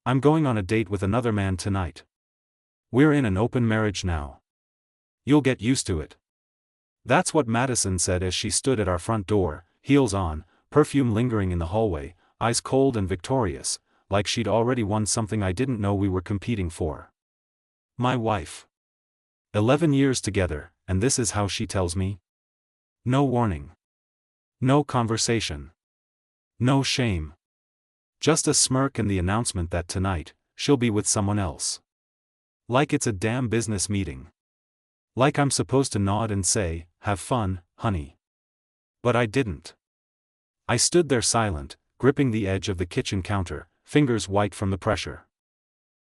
I'm going on a date with another man tonight. We're in an open marriage now. You'll get used to it. That's what Madison said as she stood at our front door, heels on, perfume lingering in the hallway, eyes cold and victorious, like she'd already won something I didn't know we were competing for. My wife. 11 years together, and this is how she tells me? No warning. No conversation. No shame. Just a smirk and the announcement that tonight, she'll be with someone else. Like it's a damn business meeting. Like I'm supposed to nod and say, "Have fun, honey." But I didn't. I stood there silent, gripping the edge of the kitchen counter, fingers white from the pressure.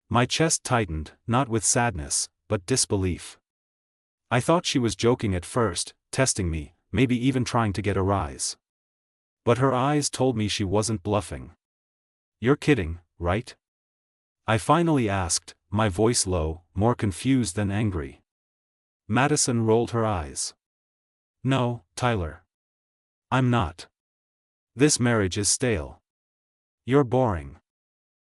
My chest tightened, not with sadness, but disbelief. I thought she was joking at first, testing me, maybe even trying to get a rise. But her eyes told me she wasn't bluffing. "You're kidding, right?" I finally asked, my voice low, more confused than angry. Madison rolled her eyes. "No, Tyler. I'm not. This marriage is stale. You're boring.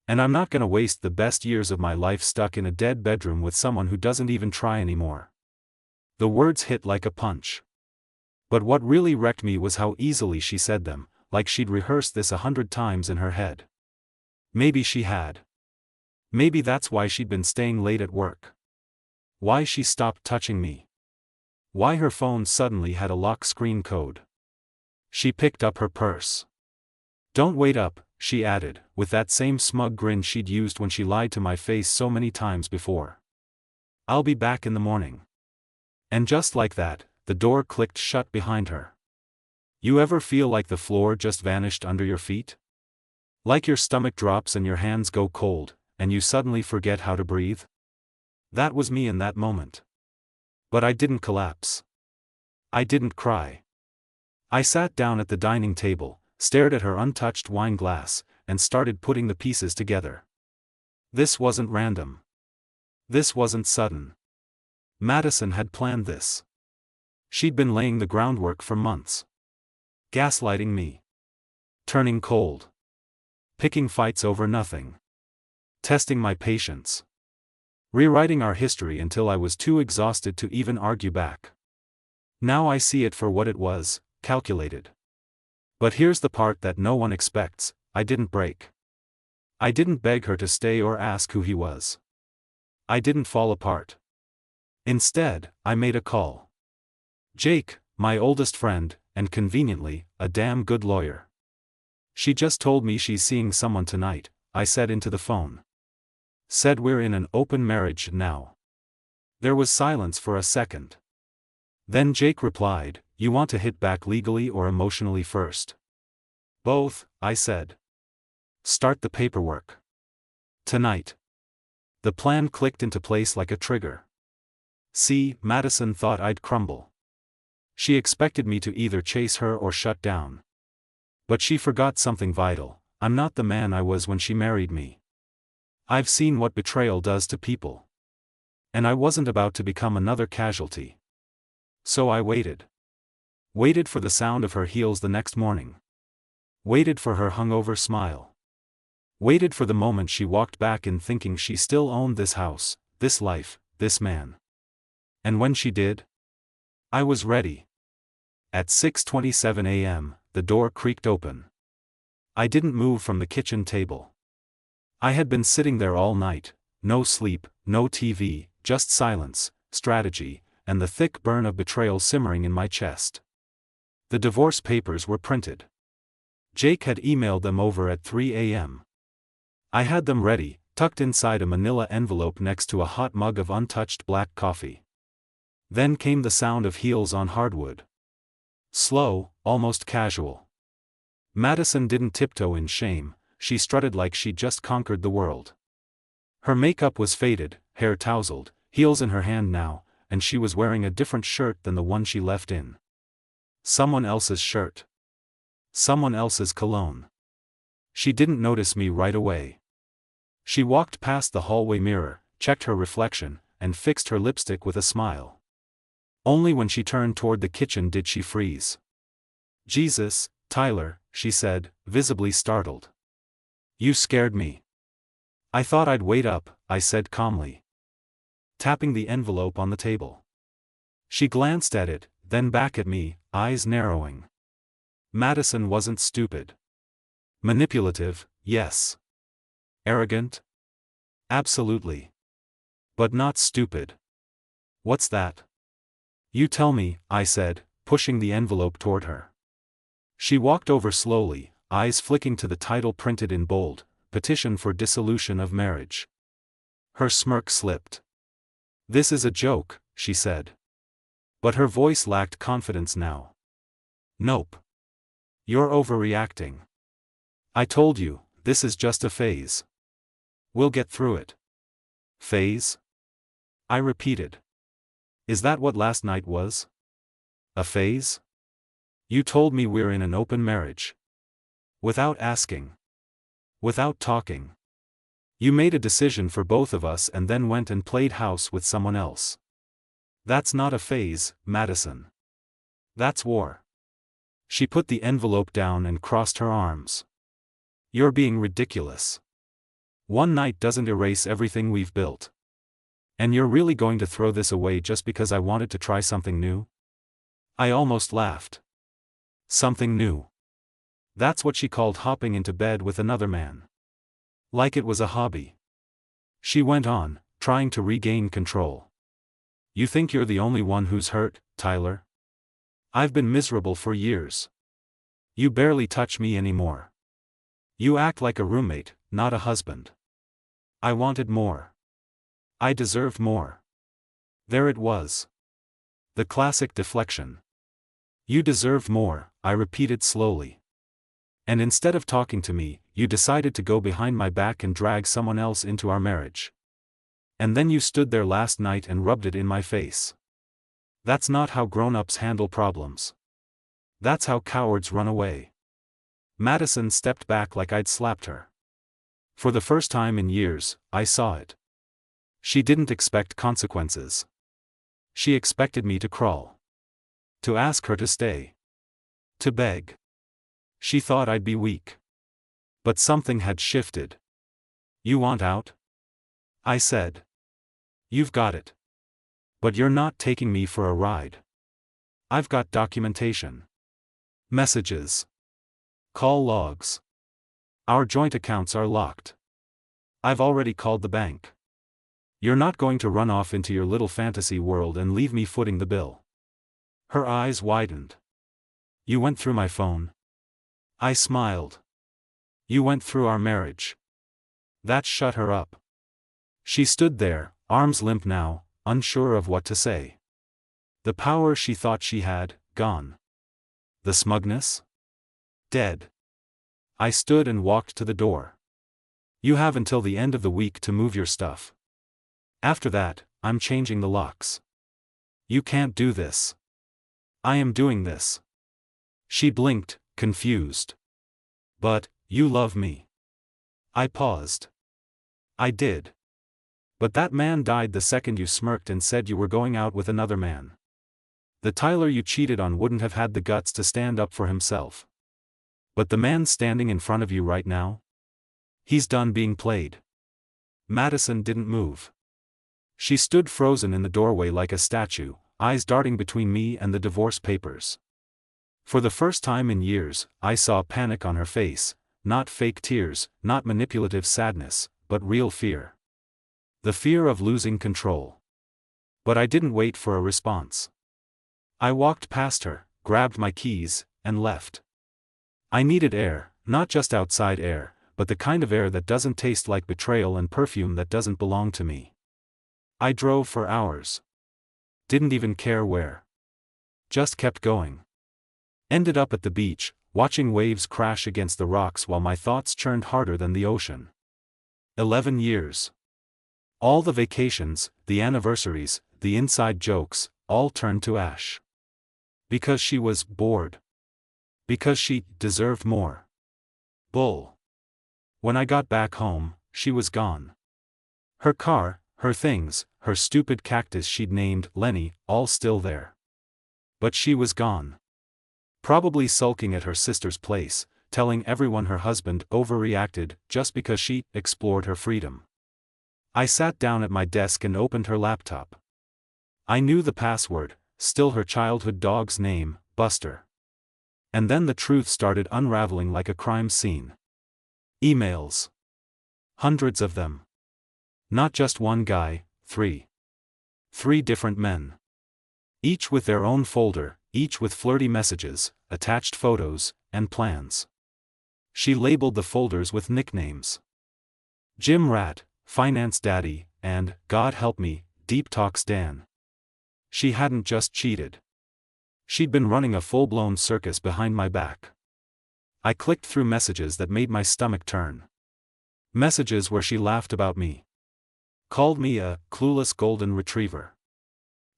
And I'm not gonna waste the best years of my life stuck in a dead bedroom with someone who doesn't even try anymore." The words hit like a punch. But what really wrecked me was how easily she said them, like she'd rehearsed this 100 times in her head. Maybe she had. Maybe that's why she'd been staying late at work. Why she stopped touching me. Why her phone suddenly had a lock screen code. She picked up her purse. "Don't wait up," she added, with that same smug grin she'd used when she lied to my face so many times before. "I'll be back in the morning." And just like that, the door clicked shut behind her. You ever feel like the floor just vanished under your feet? Like your stomach drops and your hands go cold, and you suddenly forget how to breathe? That was me in that moment. But I didn't collapse. I didn't cry. I sat down at the dining table, stared at her untouched wine glass, and started putting the pieces together. This wasn't random. This wasn't sudden. Madison had planned this. She'd been laying the groundwork for months. Gaslighting me. Turning cold. Picking fights over nothing. Testing my patience. Rewriting our history until I was too exhausted to even argue back. Now I see it for what it was, calculated. But here's the part that no one expects: I didn't break. I didn't beg her to stay or ask who he was. I didn't fall apart. Instead, I made a call. Jake, my oldest friend, and conveniently, a damn good lawyer. "She just told me she's seeing someone tonight," I said into the phone. "Said we're in an open marriage now." There was silence for a second. Then Jake replied, "You want to hit back legally or emotionally first?" "Both," I said. "Start the paperwork. Tonight." The plan clicked into place like a trigger. See, Madison thought I'd crumble. She expected me to either chase her or shut down. But she forgot something vital: I'm not the man I was when she married me. I've seen what betrayal does to people. And I wasn't about to become another casualty. So I waited. Waited for the sound of her heels the next morning. Waited for her hungover smile. Waited for the moment she walked back in thinking she still owned this house, this life, this man. And when she did, I was ready. At 6:27 a.m., the door creaked open. I didn't move from the kitchen table. I had been sitting there all night, no sleep, no TV, just silence, strategy, and the thick burn of betrayal simmering in my chest. The divorce papers were printed. Jake had emailed them over at 3 a.m. I had them ready, tucked inside a manila envelope next to a hot mug of untouched black coffee. Then came the sound of heels on hardwood. Slow, almost casual. Madison didn't tiptoe in shame, she strutted like she'd just conquered the world. Her makeup was faded, hair tousled, heels in her hand now, and she was wearing a different shirt than the one she left in. Someone else's shirt. Someone else's cologne. She didn't notice me right away. She walked past the hallway mirror, checked her reflection, and fixed her lipstick with a smile. Only when she turned toward the kitchen did she freeze. "Jesus, Tyler," she said, visibly startled. "You scared me." I thought I'd wait up, I said calmly, tapping the envelope on the table. She glanced at it, then back at me, eyes narrowing. Madison wasn't stupid. Manipulative, yes. Arrogant? Absolutely. But not stupid. What's that? You tell me, I said, pushing the envelope toward her. She walked over slowly, eyes flicking to the title printed in bold, Petition for Dissolution of Marriage. Her smirk slipped. This is a joke, she said. But her voice lacked confidence now. Nope. You're overreacting. I told you, this is just a phase. We'll get through it. Phase? I repeated. Is that what last night was? A phase? You told me we're in an open marriage. Without asking. Without talking. You made a decision for both of us and then went and played house with someone else. That's not a phase, Madison. That's war. She put the envelope down and crossed her arms. You're being ridiculous. One night doesn't erase everything we've built. And you're really going to throw this away just because I wanted to try something new? I almost laughed. Something new. That's what she called hopping into bed with another man. Like it was a hobby. She went on, trying to regain control. You think you're the only one who's hurt, Tyler? I've been miserable for years. You barely touch me anymore. You act like a roommate, not a husband. I wanted more. I deserved more. There it was. The classic deflection. You deserved more, I repeated slowly. And instead of talking to me, you decided to go behind my back and drag someone else into our marriage. And then you stood there last night and rubbed it in my face. That's not how grown-ups handle problems. That's how cowards run away. Madison stepped back like I'd slapped her. For the first time in years, I saw it. She didn't expect consequences. She expected me to crawl. To ask her to stay. To beg. She thought I'd be weak. But something had shifted. You want out? I said. You've got it. But you're not taking me for a ride. I've got documentation. Messages. Call logs. Our joint accounts are locked. I've already called the bank. You're not going to run off into your little fantasy world and leave me footing the bill. Her eyes widened. You went through my phone. I smiled. You went through our marriage. That shut her up. She stood there, arms limp now, unsure of what to say. The power she thought she had, gone. The smugness? Dead. I stood and walked to the door. You have until the end of the week to move your stuff. After that, I'm changing the locks. You can't do this. I am doing this. She blinked, confused. But, you love me. I paused. I did. But that man died the second you smirked and said you were going out with another man. The Tyler you cheated on wouldn't have had the guts to stand up for himself. But the man standing in front of you right now? He's done being played. Madison didn't move. She stood frozen in the doorway like a statue, eyes darting between me and the divorce papers. For the first time in years, I saw panic on her face, not fake tears, not manipulative sadness, but real fear. The fear of losing control. But I didn't wait for a response. I walked past her, grabbed my keys, and left. I needed air, not just outside air, but the kind of air that doesn't taste like betrayal and perfume that doesn't belong to me. I drove for hours. Didn't even care where. Just kept going. Ended up at the beach, watching waves crash against the rocks while my thoughts churned harder than the ocean. 11 years. All the vacations, the anniversaries, the inside jokes, all turned to ash. Because she was bored. Because she deserved more. Bull. When I got back home, she was gone. Her car, her things, her stupid cactus she'd named Lenny, all still there. But she was gone. Probably sulking at her sister's place, telling everyone her husband overreacted just because she explored her freedom. I sat down at my desk and opened her laptop. I knew the password, still her childhood dog's name, Buster. And then the truth started unraveling like a crime scene. Emails. Hundreds of them. Not just one guy, three. 3 different men. Each with their own folder, each with flirty messages, attached photos, and plans. She labeled the folders with nicknames. Jim Rat, Finance Daddy, and, God help me, Deep Talks Dan. She hadn't just cheated. She'd been running a full-blown circus behind my back. I clicked through messages that made my stomach turn. Messages where she laughed about me. Called me a clueless golden retriever.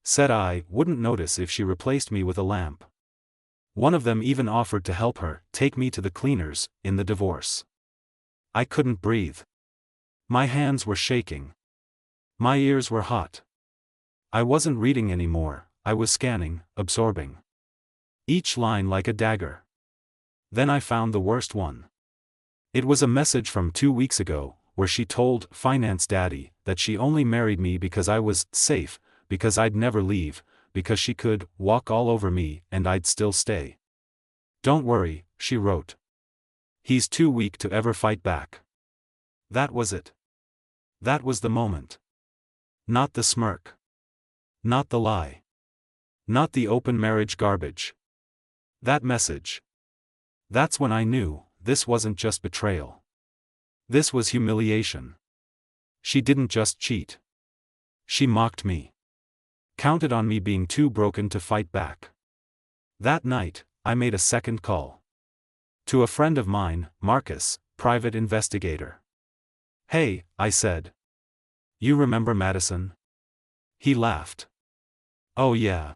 Said I wouldn't notice if she replaced me with a lamp. One of them even offered to help her take me to the cleaners in the divorce. I couldn't breathe. My hands were shaking. My ears were hot. I wasn't reading anymore, I was scanning, absorbing. Each line like a dagger. Then I found the worst one. It was a message from 2 weeks ago, where she told Finance Daddy that she only married me because I was safe, because I'd never leave, because she could walk all over me and I'd still stay. Don't worry, she wrote. He's too weak to ever fight back. That was it. That was the moment. Not the smirk. Not the lie. Not the open marriage garbage. That message. That's when I knew, this wasn't just betrayal. This was humiliation. She didn't just cheat. She mocked me. Counted on me being too broken to fight back. That night, I made a second call. To a friend of mine, Marcus, private investigator. Hey, I said. You remember Madison? He laughed. Oh yeah.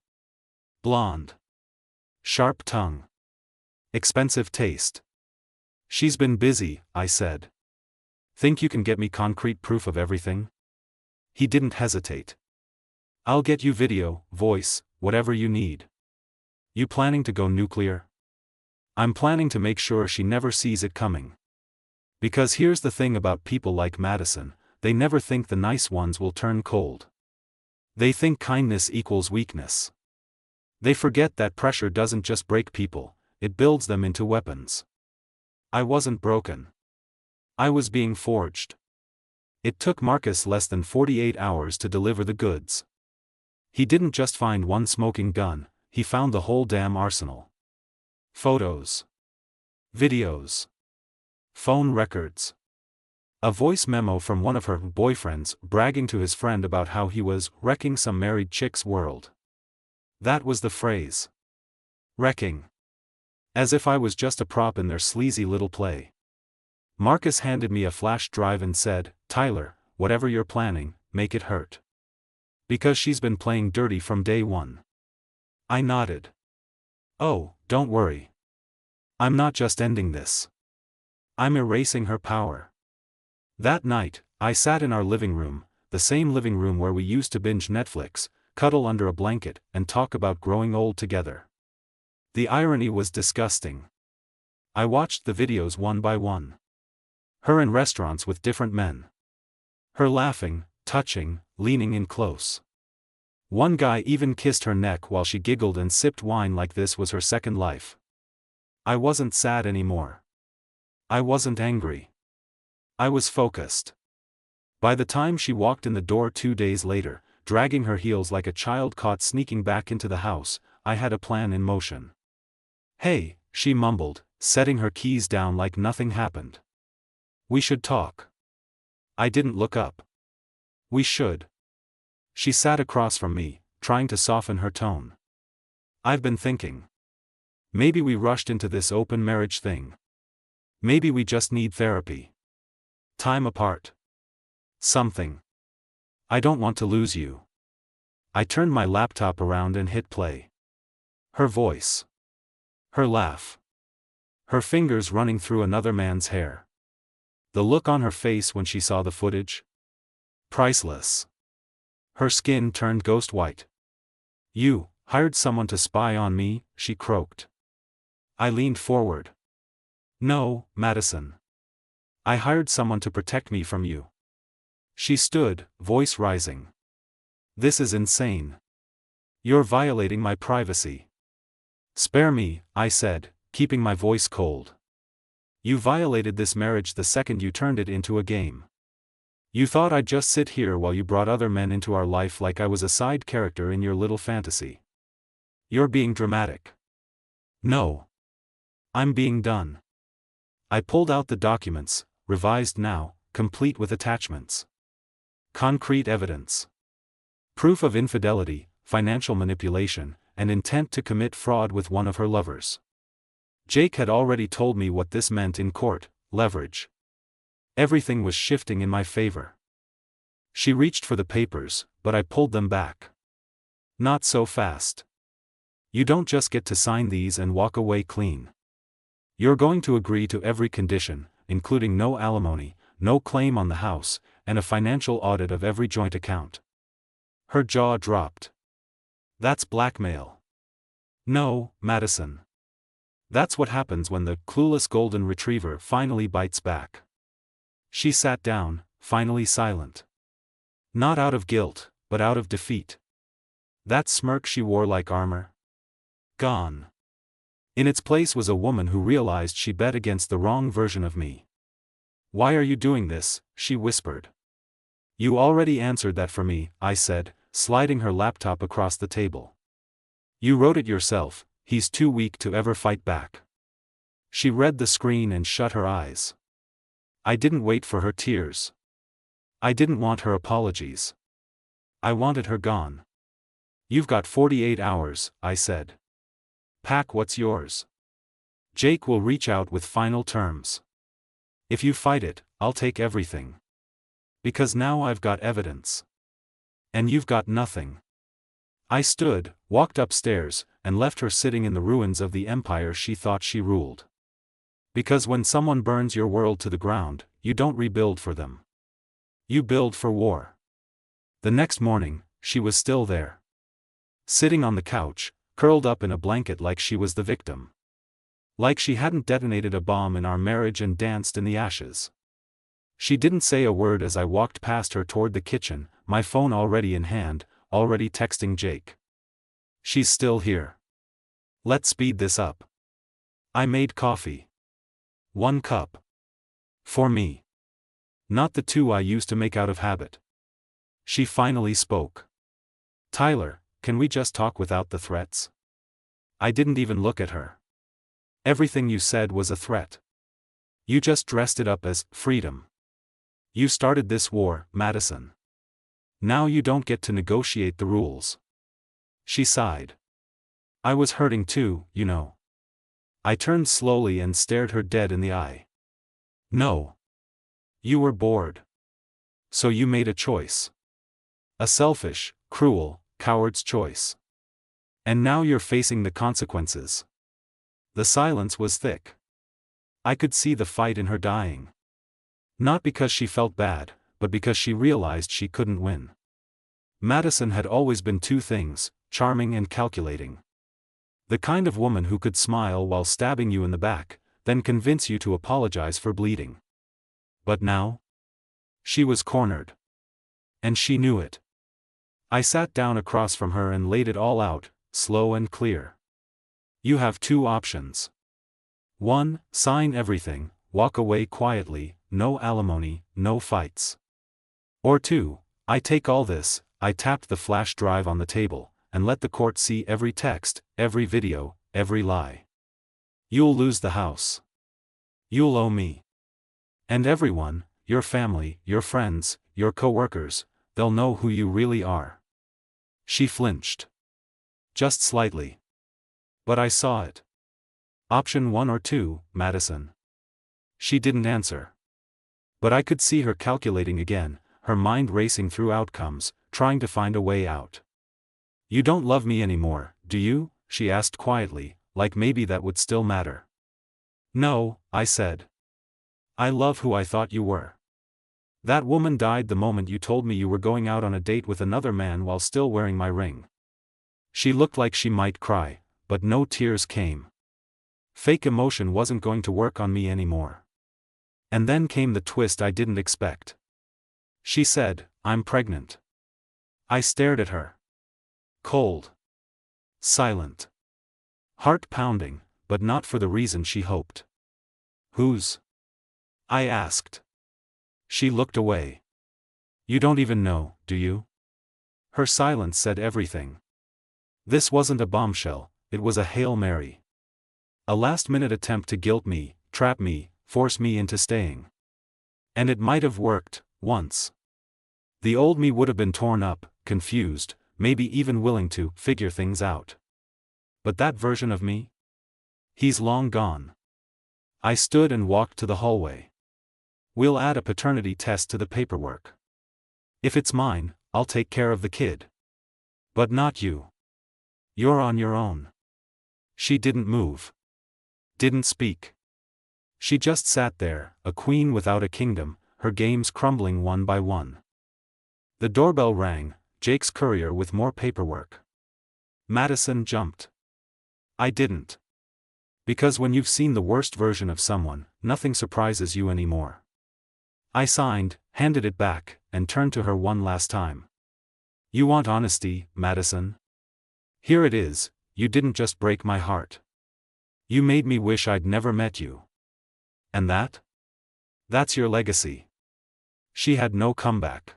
Blonde. Sharp tongue. Expensive taste. She's been busy, I said. Think you can get me concrete proof of everything? He didn't hesitate. I'll get you video, voice, whatever you need. You planning to go nuclear? I'm planning to make sure she never sees it coming. Because here's the thing about people like Madison, they never think the nice ones will turn cold. They think kindness equals weakness. They forget that pressure doesn't just break people, it builds them into weapons. I wasn't broken. I was being forged. It took Marcus less than 48 hours to deliver the goods. He didn't just find one smoking gun, he found the whole damn arsenal. Photos. Videos. Phone records. A voice memo from one of her boyfriends bragging to his friend about how he was wrecking some married chick's world. That was the phrase. Wrecking. As if I was just a prop in their sleazy little play. Marcus handed me a flash drive and said, Tyler, whatever you're planning, make it hurt. Because she's been playing dirty from day one. I nodded. Oh, don't worry. I'm not just ending this. I'm erasing her power. That night, I sat in our living room, the same living room where we used to binge Netflix, cuddle under a blanket, and talk about growing old together. The irony was disgusting. I watched the videos one by one. Her in restaurants with different men. Her laughing, touching, leaning in close. One guy even kissed her neck while she giggled and sipped wine like this was her second life. I wasn't sad anymore. I wasn't angry. I was focused. By the time she walked in the door 2 days later, dragging her heels like a child caught sneaking back into the house, I had a plan in motion. Hey, she mumbled, setting her keys down like nothing happened. We should talk. I didn't look up. We should. She sat across from me, trying to soften her tone. I've been thinking. Maybe we rushed into this open marriage thing. Maybe we just need therapy. Time apart. Something. I don't want to lose you. I turned my laptop around and hit play. Her voice. Her laugh. Her fingers running through another man's hair. The look on her face when she saw the footage. Priceless. Her skin turned ghost white. You hired someone to spy on me, she croaked. I leaned forward. No, Madison. I hired someone to protect me from you. She stood, voice rising. This is insane. You're violating my privacy. Spare me, I said, keeping my voice cold. You violated this marriage the second you turned it into a game. You thought I'd just sit here while you brought other men into our life like I was a side character in your little fantasy. You're being dramatic. No. I'm being done. I pulled out the documents, revised now, complete with attachments. Concrete evidence. Proof of infidelity, financial manipulation, and intent to commit fraud with one of her lovers. Jake had already told me what this meant in court: leverage. Everything was shifting in my favor. She reached for the papers, but I pulled them back. Not so fast. You don't just get to sign these and walk away clean. You're going to agree to every condition, including no alimony, no claim on the house, and a financial audit of every joint account. Her jaw dropped. That's blackmail. No, Madison. That's what happens when the clueless golden retriever finally bites back. She sat down, finally silent. Not out of guilt, but out of defeat. That smirk she wore like armor? Gone. In its place was a woman who realized she bet against the wrong version of me. Why are you doing this? She whispered. You already answered that for me, I said, sliding her laptop across the table. You wrote it yourself, he's too weak to ever fight back. She read the screen and shut her eyes. I didn't wait for her tears. I didn't want her apologies. I wanted her gone. You've got 48 hours, I said. Pack what's yours. Jake will reach out with final terms. If you fight it, I'll take everything. Because now I've got evidence. And you've got nothing. I stood, walked upstairs, and left her sitting in the ruins of the empire she thought she ruled. Because when someone burns your world to the ground, you don't rebuild for them. You build for war. The next morning, she was still there. Sitting on the couch, curled up in a blanket like she was the victim. Like she hadn't detonated a bomb in our marriage and danced in the ashes. She didn't say a word as I walked past her toward the kitchen, my phone already in hand, already texting Jake. She's still here. Let's speed this up. I made coffee. 1 cup. For me. Not the 2 I used to make out of habit. She finally spoke. Tyler, can we just talk without the threats? I didn't even look at her. Everything you said was a threat. You just dressed it up as freedom. You started this war, Madison. Now you don't get to negotiate the rules. She sighed. I was hurting too, you know. I turned slowly and stared her dead in the eye. No. You were bored. So you made a choice. A selfish, cruel, coward's choice. And now you're facing the consequences. The silence was thick. I could see the fight in her dying. Not because she felt bad, but because she realized she couldn't win. Madison had always been 2 things, charming and calculating. The kind of woman who could smile while stabbing you in the back, then convince you to apologize for bleeding. But now? She was cornered. And she knew it. I sat down across from her and laid it all out, slow and clear. You have 2 options. 1, sign everything, walk away quietly, no alimony, no fights. Or 2, I take all this, I tapped the flash drive on the table, and let the court see every text, every video, every lie. You'll lose the house. You'll owe me. And everyone, your family, your friends, your co-workers, they'll know who you really are. She flinched. Just slightly. But I saw it. Option 1 or 2, Madison. She didn't answer. But I could see her calculating again, her mind racing through outcomes, trying to find a way out. You don't love me anymore, do you? She asked quietly, like maybe that would still matter. No, I said. I love who I thought you were. That woman died the moment you told me you were going out on a date with another man while still wearing my ring. She looked like she might cry, but no tears came. Fake emotion wasn't going to work on me anymore. And then came the twist I didn't expect. She said, "I'm pregnant." I stared at her. Cold. Silent. Heart pounding, but not for the reason she hoped. "Whose?" I asked. She looked away. "You don't even know, do you?" Her silence said everything. This wasn't a bombshell, it was a Hail Mary. A last-minute attempt to guilt me, trap me, force me into staying. And it might have worked, once. The old me would have been torn up, confused, maybe even willing to figure things out. But that version of me? He's long gone. I stood and walked to the hallway. "We'll add a paternity test to the paperwork. If it's mine, I'll take care of the kid. But not you. You're on your own." She didn't move. Didn't speak. She just sat there, a queen without a kingdom, her games crumbling one by one. The doorbell rang, Jake's courier with more paperwork. Madison jumped. I didn't. Because when you've seen the worst version of someone, nothing surprises you anymore. I signed, handed it back, and turned to her one last time. "You want honesty, Madison? Here it is. You didn't just break my heart. You made me wish I'd never met you. And that? That's your legacy." She had no comeback.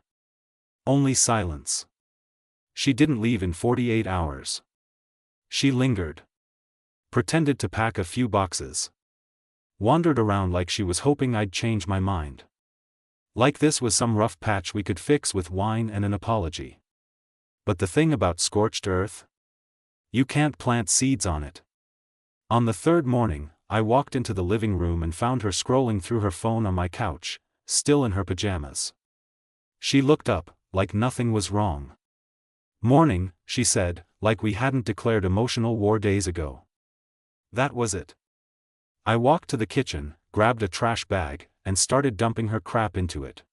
Only silence. She didn't leave in 48 hours. She lingered. Pretended to pack a few boxes. Wandered around like she was hoping I'd change my mind. Like this was some rough patch we could fix with wine and an apology. But the thing about scorched earth? You can't plant seeds on it. On the third morning, I walked into the living room and found her scrolling through her phone on my couch, still in her pajamas. She looked up, like nothing was wrong. "Morning," she said, like we hadn't declared emotional war days ago. That was it. I walked to the kitchen, grabbed a trash bag, and started dumping her crap into it.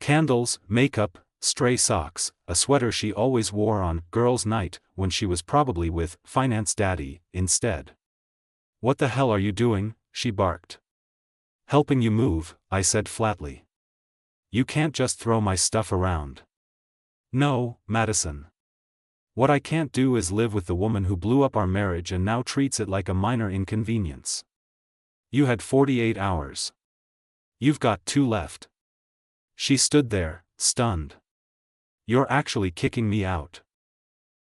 Candles, makeup, stray socks, a sweater she always wore on girls' night when she was probably with finance daddy instead. "What the hell are you doing?" she barked. "Helping you move," I said flatly. "You can't just throw my stuff around." "No, Madison. What I can't do is live with the woman who blew up our marriage and now treats it like a minor inconvenience. You had 48 hours. You've got 2 left." She stood there, stunned. "You're actually kicking me out.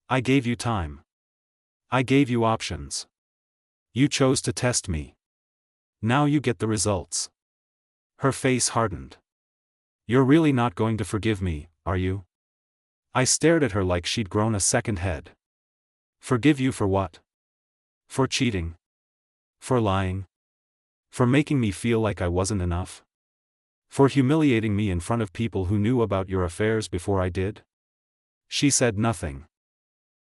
I gave you time. I gave you options. You chose to test me. Now you get the results." Her face hardened. "You're really not going to forgive me, are you?" I stared at her like she'd grown a second head. "Forgive you for what? For cheating? For lying? For making me feel like I wasn't enough? For humiliating me in front of people who knew about your affairs before I did?" She said nothing.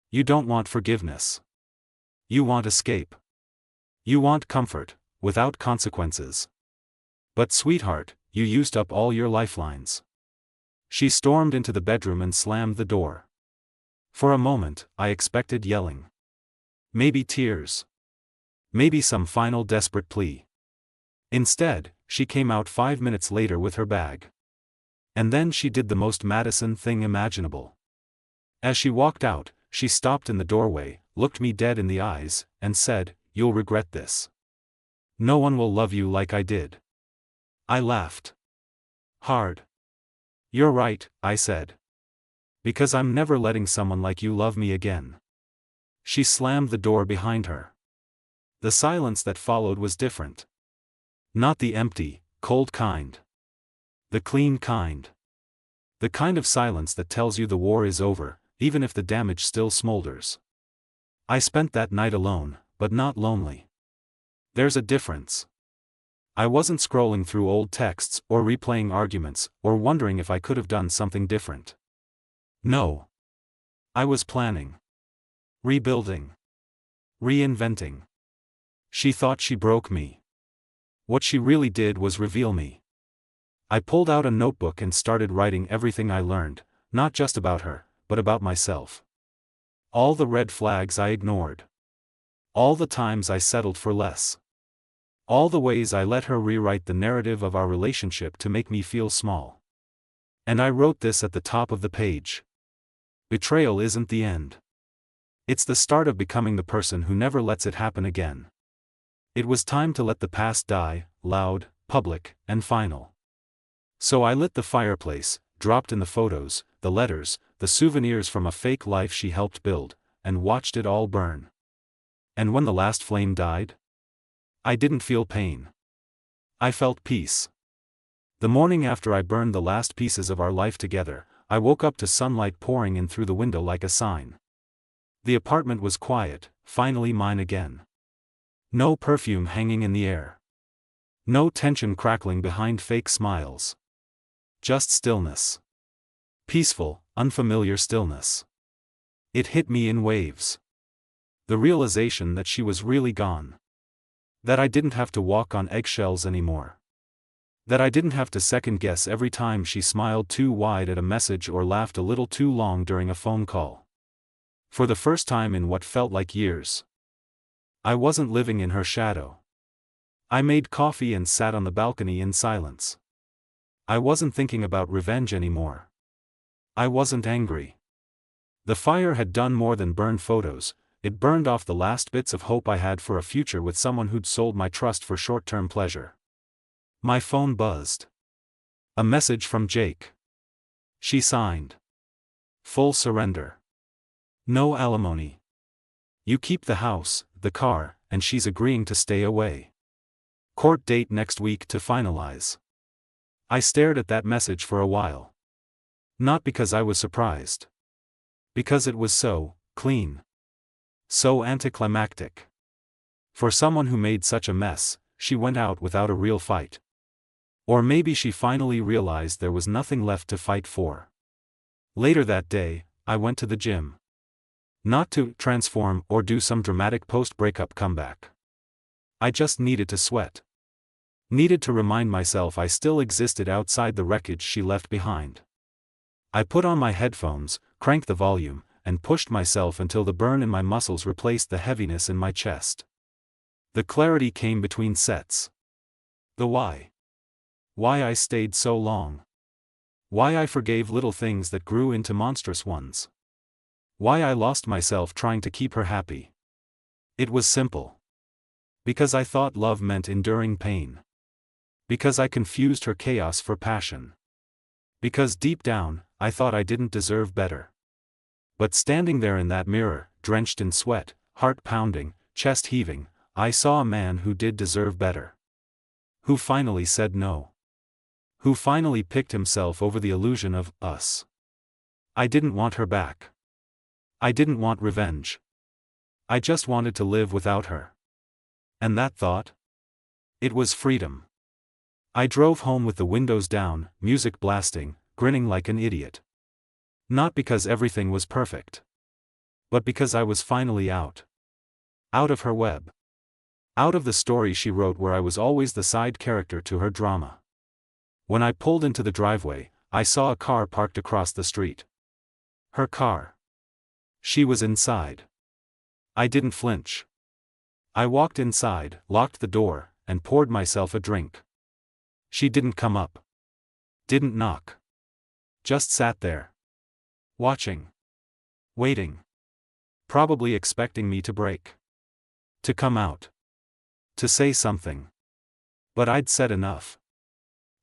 "You don't want forgiveness. You want escape. You want comfort, without consequences. But sweetheart, you used up all your lifelines." She stormed into the bedroom and slammed the door. For a moment, I expected yelling. Maybe tears. Maybe some final desperate plea. Instead, she came out 5 minutes later with her bag. And then she did the most Madison thing imaginable. As she walked out, she stopped in the doorway, looked me dead in the eyes, and said, "You'll regret this. No one will love you like I did." I laughed. Hard. "You're right," I said. "Because I'm never letting someone like you love me again." She slammed the door behind her. The silence that followed was different. Not the empty, cold kind. The clean kind. The kind of silence that tells you the war is over, even if the damage still smolders. I spent that night alone, but not lonely. There's a difference. I wasn't scrolling through old texts, or replaying arguments, or wondering if I could have done something different. No. I was planning. Rebuilding. Reinventing. She thought she broke me. What she really did was reveal me. I pulled out a notebook and started writing everything I learned, not just about her, but about myself. All the red flags I ignored. All the times I settled for less. All the ways I let her rewrite the narrative of our relationship to make me feel small. And I wrote this at the top of the page. Betrayal isn't the end. It's the start of becoming the person who never lets it happen again. It was time to let the past die, loud, public, and final. So I lit the fireplace, dropped in the photos, the letters, the souvenirs from a fake life she helped build, and watched it all burn. And when the last flame died, I didn't feel pain. I felt peace. The morning after I burned the last pieces of our life together, I woke up to sunlight pouring in through the window like a sign. The apartment was quiet, finally mine again. No perfume hanging in the air. No tension crackling behind fake smiles. Just stillness. Peaceful, unfamiliar stillness. It hit me in waves. The realization that she was really gone. That I didn't have to walk on eggshells anymore. That I didn't have to second-guess every time she smiled too wide at a message or laughed a little too long during a phone call. For the first time in what felt like years, I wasn't living in her shadow. I made coffee and sat on the balcony in silence. I wasn't thinking about revenge anymore. I wasn't angry. The fire had done more than burn photos. It burned off the last bits of hope I had for a future with someone who'd sold my trust for short-term pleasure. My phone buzzed. A message from Jake. She signed. Full surrender. No alimony. You keep the house, the car, and she's agreeing to stay away. Court date next week to finalize. I stared at that message for a while. Not because I was surprised. Because it was so clean. So anticlimactic. For someone who made such a mess, she went out without a real fight. Or maybe she finally realized there was nothing left to fight for. Later that day, I went to the gym. Not to transform or do some dramatic post-breakup comeback. I just needed to sweat. Needed to remind myself I still existed outside the wreckage she left behind. I put on my headphones, cranked the volume, and pushed myself until the burn in my muscles replaced the heaviness in my chest. The clarity came between sets. The why. Why I stayed so long. Why I forgave little things that grew into monstrous ones. Why I lost myself trying to keep her happy. It was simple. Because I thought love meant enduring pain. Because I confused her chaos for passion. Because deep down, I thought I didn't deserve better. But standing there in that mirror, drenched in sweat, heart pounding, chest heaving, I saw a man who did deserve better. Who finally said no. Who finally picked himself over the illusion of us. I didn't want her back. I didn't want revenge. I just wanted to live without her. And that thought? It was freedom. I drove home with the windows down, music blasting, grinning like an idiot. Not because everything was perfect. But because I was finally out. Out of her web. Out of the story she wrote where I was always the side character to her drama. When I pulled into the driveway, I saw a car parked across the street. Her car. She was inside. I didn't flinch. I walked inside, locked the door, and poured myself a drink. She didn't come up. Didn't knock. Just sat there. Watching. Waiting. Probably expecting me to break. To come out. To say something. But I'd said enough.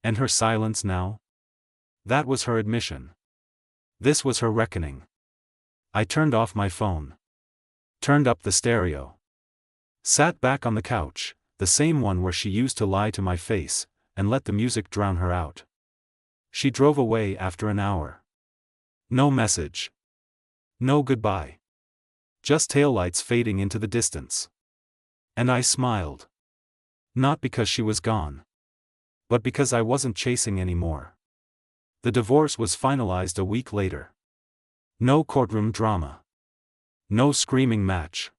And her silence now? That was her admission. This was her reckoning. I turned off my phone. Turned up the stereo. Sat back on the couch, the same one where she used to lie to my face, and let the music drown her out. She drove away after an hour. No message. No goodbye. Just taillights fading into the distance. And I smiled. Not because she was gone. But because I wasn't chasing anymore. The divorce was finalized a week later. No courtroom drama. No screaming match.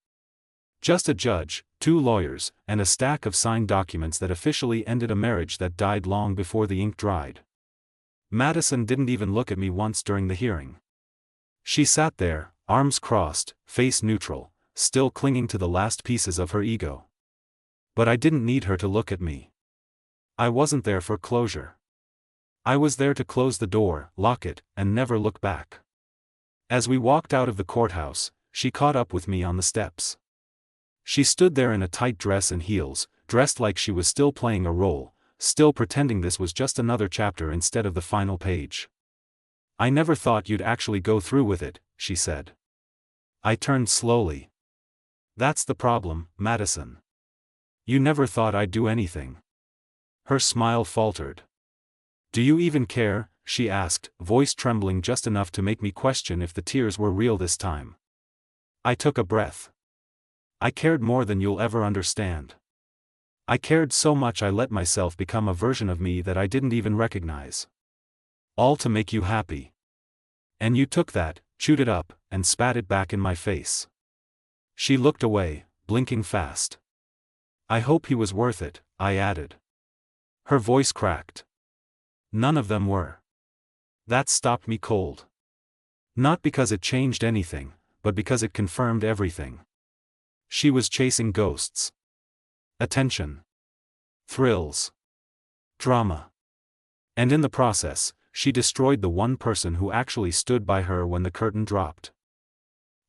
Just a judge, 2 lawyers, and a stack of signed documents that officially ended a marriage that died long before the ink dried. Madison didn't even look at me once during the hearing. She sat there, arms crossed, face neutral, still clinging to the last pieces of her ego. But I didn't need her to look at me. I wasn't there for closure. I was there to close the door, lock it, and never look back. As we walked out of the courthouse, she caught up with me on the steps. She stood there in a tight dress and heels, dressed like she was still playing a role, still pretending this was just another chapter instead of the final page. "I never thought you'd actually go through with it," she said. I turned slowly. "That's the problem, Madison. You never thought I'd do anything." Her smile faltered. "Do you even care?" she asked, voice trembling just enough to make me question if the tears were real this time. I took a breath. "I cared more than you'll ever understand. I cared so much I let myself become a version of me that I didn't even recognize. All to make you happy. And you took that, chewed it up, and spat it back in my face." She looked away, blinking fast. "I hope he was worth it," I added. Her voice cracked. "None of them were." That stopped me cold. Not because it changed anything, but because it confirmed everything. She was chasing ghosts. Attention. Thrills. Drama. And in the process, she destroyed the one person who actually stood by her when the curtain dropped.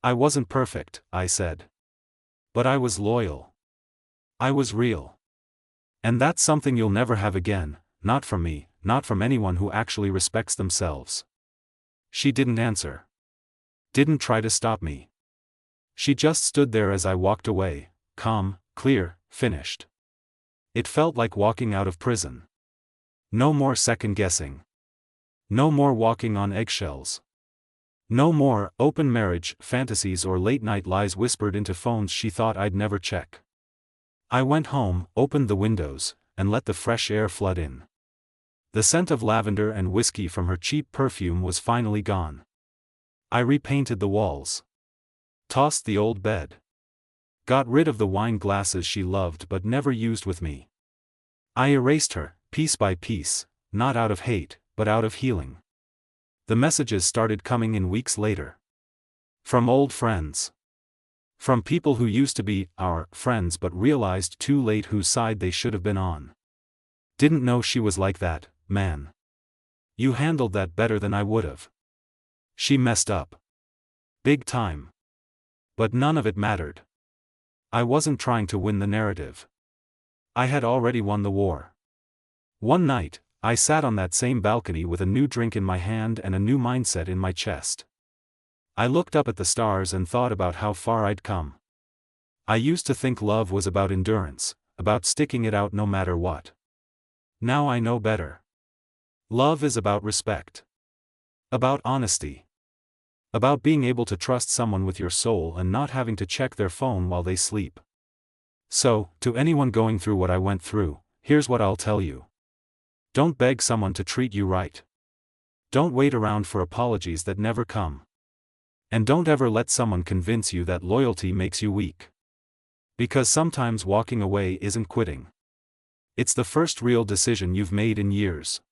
"I wasn't perfect," I said. "But I was loyal. I was real. And that's something you'll never have again, not from me, not from anyone who actually respects themselves." She didn't answer. Didn't try to stop me. She just stood there as I walked away, calm, clear, finished. It felt like walking out of prison. No more second-guessing. No more walking on eggshells. No more open marriage fantasies or late-night lies whispered into phones she thought I'd never check. I went home, opened the windows, and let the fresh air flood in. The scent of lavender and whiskey from her cheap perfume was finally gone. I repainted the walls. Tossed the old bed. Got rid of the wine glasses she loved but never used with me. I erased her, piece by piece, not out of hate, but out of healing. The messages started coming in weeks later. From old friends. From people who used to be our friends but realized too late whose side they should have been on. "Didn't know she was like that, man. You handled that better than I would've. She messed up. Big time. But none of it mattered. I wasn't trying to win the narrative. I had already won the war." One night, I sat on that same balcony with a new drink in my hand and a new mindset in my chest. I looked up at the stars and thought about how far I'd come. I used to think love was about endurance, about sticking it out no matter what. Now I know better. Love is about respect. About honesty. About being able to trust someone with your soul and not having to check their phone while they sleep. So, to anyone going through what I went through, here's what I'll tell you. Don't beg someone to treat you right. Don't wait around for apologies that never come. And don't ever let someone convince you that loyalty makes you weak. Because sometimes walking away isn't quitting. It's the first real decision you've made in years.